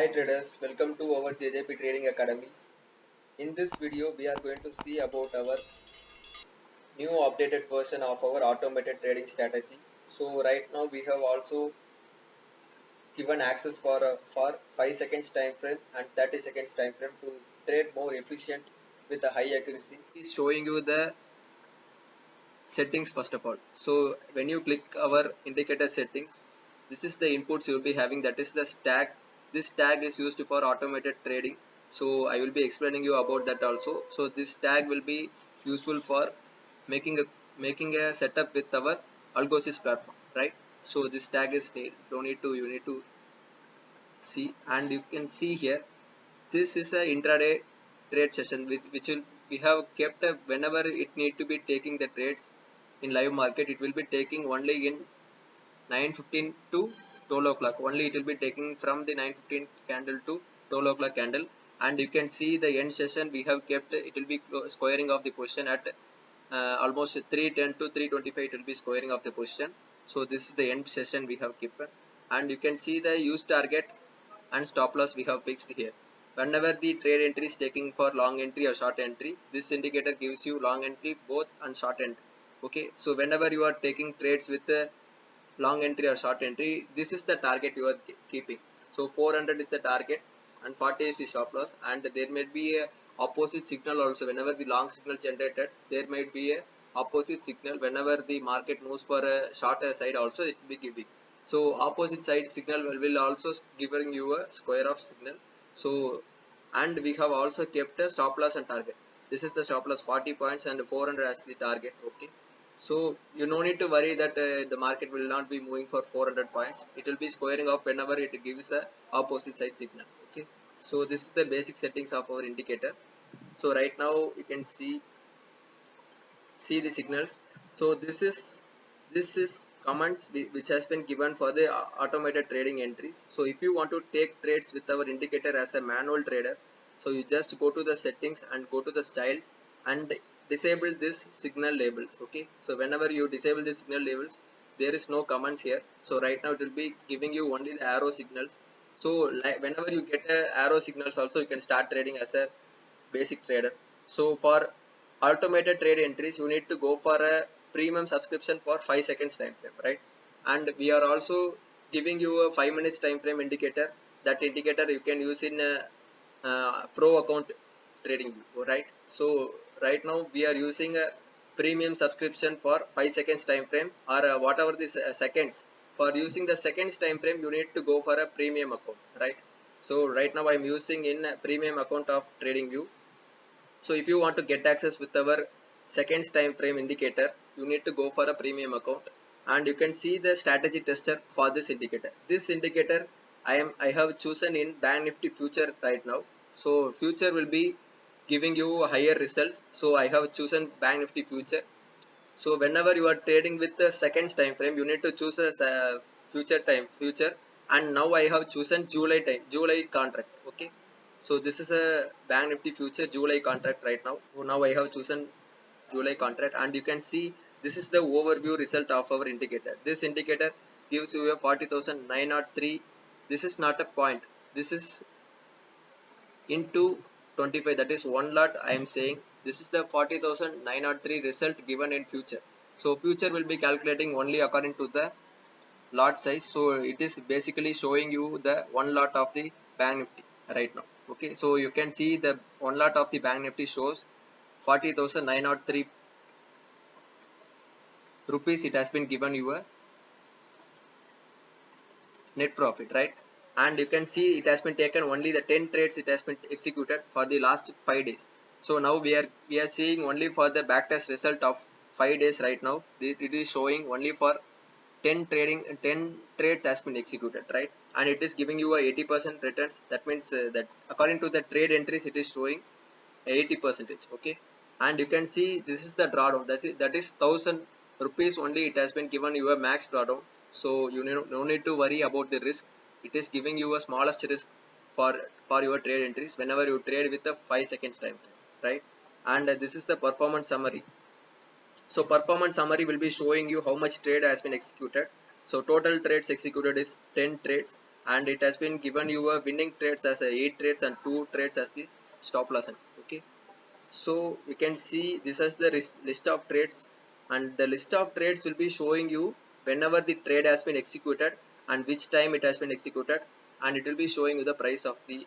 Hi traders, welcome to our JJP Trading Academy. In this video, we are going to see about our new updated version of our automated trading strategy. So right now we have also given access for 5 seconds time frame and 30 seconds time frame to trade more efficient with a high accuracy. Is showing you the settings first of all. So when you click our indicator settings, this is the inputs you will be having, that is the tag. This tag is used for automated trading, so I will be explaining you about that also. So this tag will be useful for making a setup with our Algosys platform, right? So this tag is you need to see, and you can see here this is a intraday trade session which will we have kept whenever it need to be taking the trades in live market. It will be taking only in 9:15 to 12 o'clock. Only it will be taking from the 9:15 candle to 12 o'clock candle, and you can see the end session we have kept. It will be squaring of the position at almost 310 to 325. It will be squaring of the position. So this is the end session we have kept, and you can see the use target and stop loss we have fixed here. Whenever the trade entry is taking for long entry or short entry, this indicator gives you long entry both and short entry. Okay, so whenever you are taking trades with a long entry or short entry, this is the target you are keeping. So 400 is the target and 40 is the stop loss, and there may be a opposite signal also. Whenever the long signal generated, there might be a opposite signal. Whenever the market moves for a shorter side also, it will be giving. So opposite side signal will also giving you a square of signal. So, and we have also kept a stop loss and target. This is the stop loss 40 points and 400 as the target. Okay, so you no need to worry that the market will not be moving for 400 points. It will be squaring up whenever it gives a opposite side signal. Okay, so this is the basic settings of our indicator. So right now you can see the signals. So this is commands which has been given for the automated trading entries. So if you want to take trades with our indicator as a manual trader, so you just go to the settings and go to the styles and disable this signal labels. Okay, so whenever you disable the signal labels, there is no commands here. So right now it will be giving you only the arrow signals. So like whenever you get a arrow signals also, you can start trading as a basic trader. So for automated trade entries, you need to go for a premium subscription for 5 seconds time frame, right? And we are also giving you a 5 minutes time frame indicator. That indicator you can use in a, pro account trading view, right? So right now we are using a premium subscription for 5 seconds time frame, or whatever this seconds. For using the seconds time frame, you need to go for a premium account, right? So right now I'm using in a premium account of TradingView. So if you want to get access with our seconds time frame indicator, you need to go for a premium account, and you can see the strategy tester for this indicator. This indicator I have chosen in Bank Nifty future right now. So future will be giving you higher results. So I have chosen Bank Nifty future. So whenever you are trading with the seconds time frame, you need to choose a future, and now I have chosen July contract. Okay, so this is a Bank Nifty future July contract right now. So now I have chosen July contract, and you can see this is the overview result of our indicator. This indicator gives you a 40,903. This is not a point. This is into 25, that is one lot. I am saying this is the 40,903 result given in future. So future will be calculating only according to the lot size. So it is basically showing you the one lot of the Bank Nifty right now. Okay, so you can see the one lot of the Bank Nifty shows 40,903 rupees. It has been given you a net profit, right? And you can see it has been taken only the 10 trades. It has been executed for the last 5 days. So now we are seeing only for the backtest result of 5 days right now. It is showing only for 10 trades has been executed, right? And it is giving you a 80% returns. That means that according to the trade entries, it is showing 80%. Okay, and you can see this is the drawdown. That is 1,000 rupees only. It has been given you a max drawdown. So you no need to worry about the risk. It is giving you a smallest risk for your trade entries whenever you trade with a 5 seconds time frame, right? And this is the performance summary. So performance summary will be showing you how much trade has been executed. So total trades executed is 10 trades, and it has been given you a winning trades as a 8 trades and 2 trades as the stop loss. Okay, so you can see this is the list of trades, and the list of trades will be showing you whenever the trade has been executed and which time it has been executed, and it will be showing you the price of the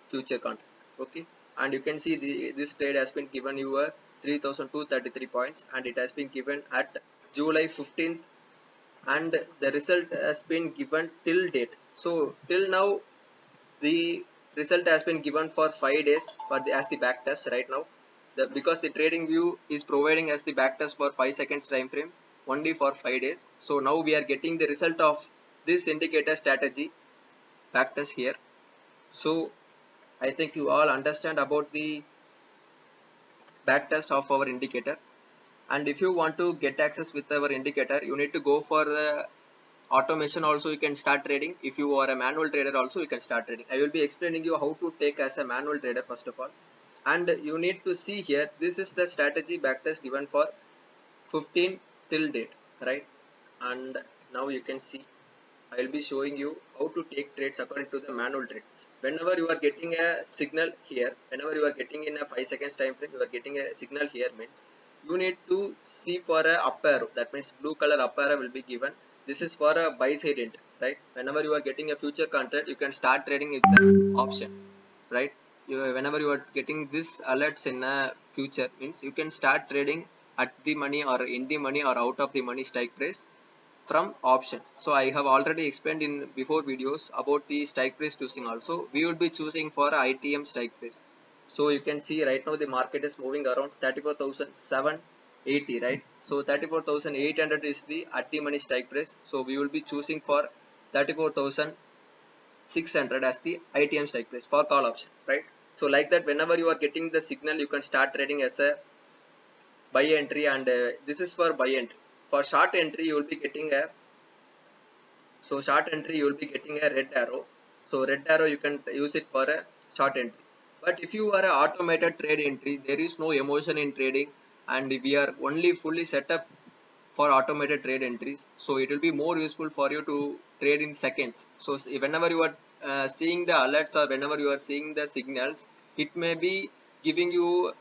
future contract. Okay, and you can see this trade has been given you a 3233 points, and it has been given at July 15th, and the result has been given till date. So till now the result has been given for 5 days for as the back test right now. Because the trading view is providing as the back test for 5 seconds time frame only for 5 days. So now we are getting the result of this indicator strategy back test here. So I think you all understand about the back test of our indicator. And if you want to get access with our indicator, you need to go for the automation. Also you can start trading. If you are a manual trader also you can start trading. I will be explaining you how to take as a manual trader first of all. And you need to see here, this is the strategy backtest given for 15 till date, right? And now you can see I will be showing you how to take trades according to the manual trade. Whenever you are getting a signal here, whenever you are getting in a 5 seconds time frame, you are getting a signal here means you need to see for a up arrow. That means blue color up arrow will be given. This is for a buy side entry, right? Whenever you are getting a future contract, you can start trading with the option, right? Whenever you are getting this alerts in a future means you can start trading at the money or in the money or out of the money strike price from options. So I have already explained in before videos about the strike price choosing also. We would be choosing for ITM strike price. So you can see right now the market is moving around 34,780, right? So 34,800 is the at the money strike price. So we will be choosing for 34,600 as the ITM strike price for call option, right? So like that, whenever you are getting the signal, you can start trading as a buy entry, and this is for buy entry. For short entry, you will be getting a short entry, you will be getting a red arrow. So red arrow you can use it for a short entry. But if you are a automated trade entry, there is no emotion in trading, and we are only fully set up for automated trade entries. So it will be more useful for you to trade in seconds. So whenever you are seeing the alerts or whenever you are seeing the signals, it may be giving you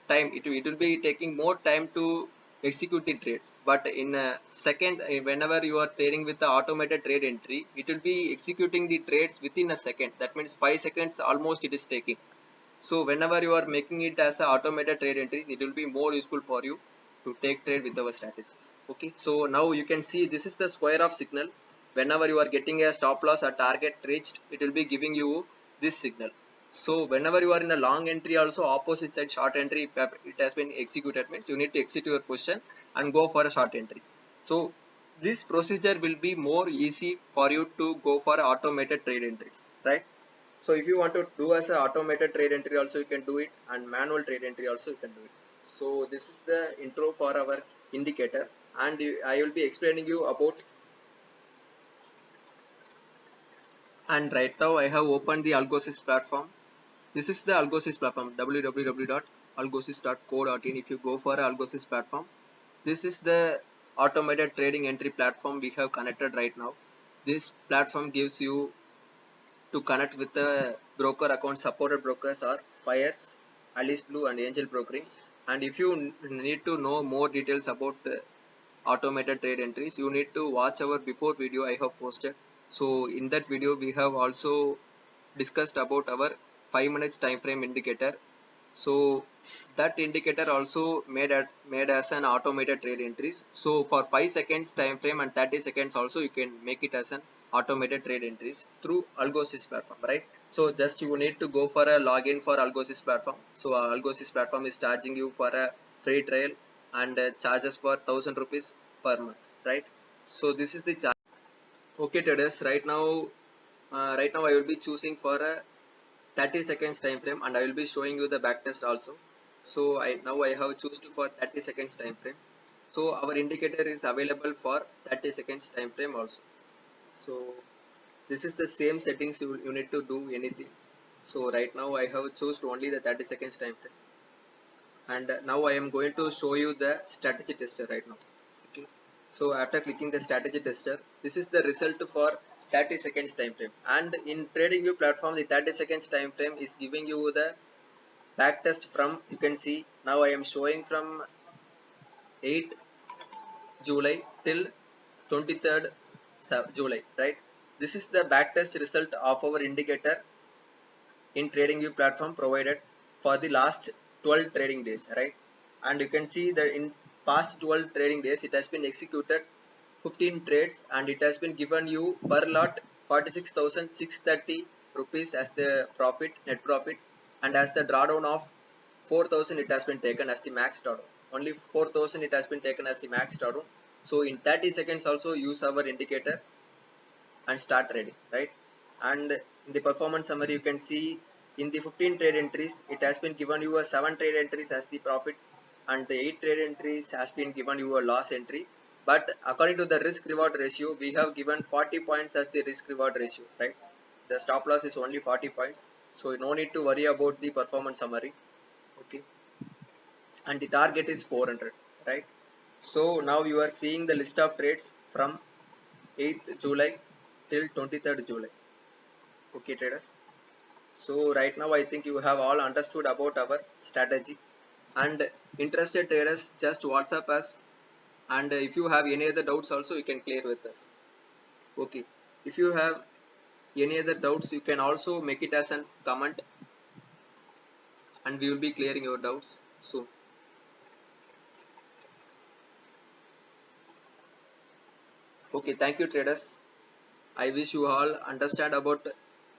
time. It will be taking more time to execute the trades, but in a second, whenever you are trading with the automated trade entry, it will be executing the trades within a second. That means 5 seconds almost it is taking. So whenever you are making it as a automated trade entries, it will be more useful for you to take trade with our strategies. Okay, so now you can see this is the square of signal. Whenever you are getting a stop loss or target reached, it will be giving you this signal. So whenever you are in a long entry also, opposite side short entry, it has been executed means you need to exit your position and go for a short entry. So this procedure will be more easy for you to go for automated trade entries, right? So if you want to do as a automated trade entry also you can do it, and manual trade entry also you can do it. So this is the intro for our indicator, and I will be explaining you about. And right now I have opened the Algosys platform. This is the Algosys platform, www.algosys.co.in. If you go for Algosys platform, this is the automated trading entry platform we have connected right now. This platform gives you to connect with the broker account. Supported brokers are Fires, Alice Blue, and Angel Brokering. And if you need to know more details about automated trade entries, you need to watch our before video I have posted. So in that video we have also discussed about our 5 minutes time frame indicator. So that indicator also made as an automated trade entries. So for 5 seconds time frame and 30 seconds also you can make it as an automated trade entries through Algosys platform, right? So just you need to go for a login for Algosys platform. So Algosys platform is charging you for a free trial, and charges for 1000 rupees per month, right? So this is the charge. Okay traders, right now I will be choosing for a 30 seconds time frame, and I will be showing you the backtest also. So I have chosen for 30 seconds time frame. So our indicator is available for 30 seconds time frame also. So this is the same settings you need to do anything. So right now I have chosen only the 30 seconds time frame, and now I am going to show you the strategy tester right now. Okay. So after clicking the strategy tester, this is the result for 30 seconds time frame. And in TradingView platform, the 30 seconds time frame is giving you the back test from, you can see now I am showing from 8 July till 23rd July, right? This is the backtest result of our indicator in TradingView platform provided for the last 12 trading days, right? And you can see that in past 12 trading days, it has been executed 15 trades and it has been given you per lot 46,630 rupees as the profit, net profit, and as the drawdown of 4,000 it has been taken as the max drawdown. Only 4,000 it has been taken as the max drawdown. So in 30 seconds also use our indicator and start trading, right? And in the performance summary, you can see in the 15 trade entries, it has been given you a 7 trade entries as the profit, and the 8 trade entries has been given you a loss entry. But according to the risk reward ratio, we have given 40 points as the risk reward ratio, right? The stop loss is only 40 points, so no need to worry about the performance summary. Okay, and the target is 400, right? So now you are seeing the list of trades from 8th July till 23rd July. Okay, traders. So right now I think you have all understood about our strategy, and interested traders just WhatsApp us, and if you have any other doubts also you can clear with us. Okay, if you have any other doubts you can also make it as a comment and we will be clearing your doubts soon. Okay, thank you traders. I wish you all understand about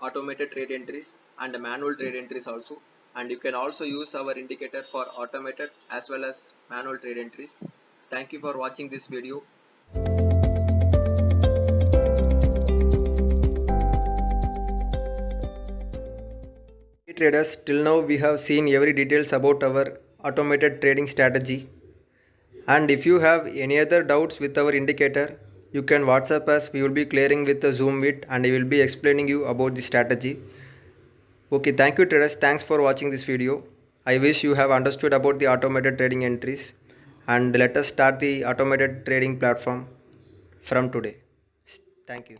automated trade entries and manual trade entries also, and you can also use our indicator for automated as well as manual trade entries. Thank you for watching this video. Hey traders, till now we have seen every details about our automated trading strategy, and if you have any other doubts with our indicator you can WhatsApp us. We will be clearing with the Zoom meet and I will be explaining you about the strategy. Okay, thank you traders. Thanks for watching this video. I wish you have understood about the automated trading entries, and let us start the automated trading platform from today. Thank you.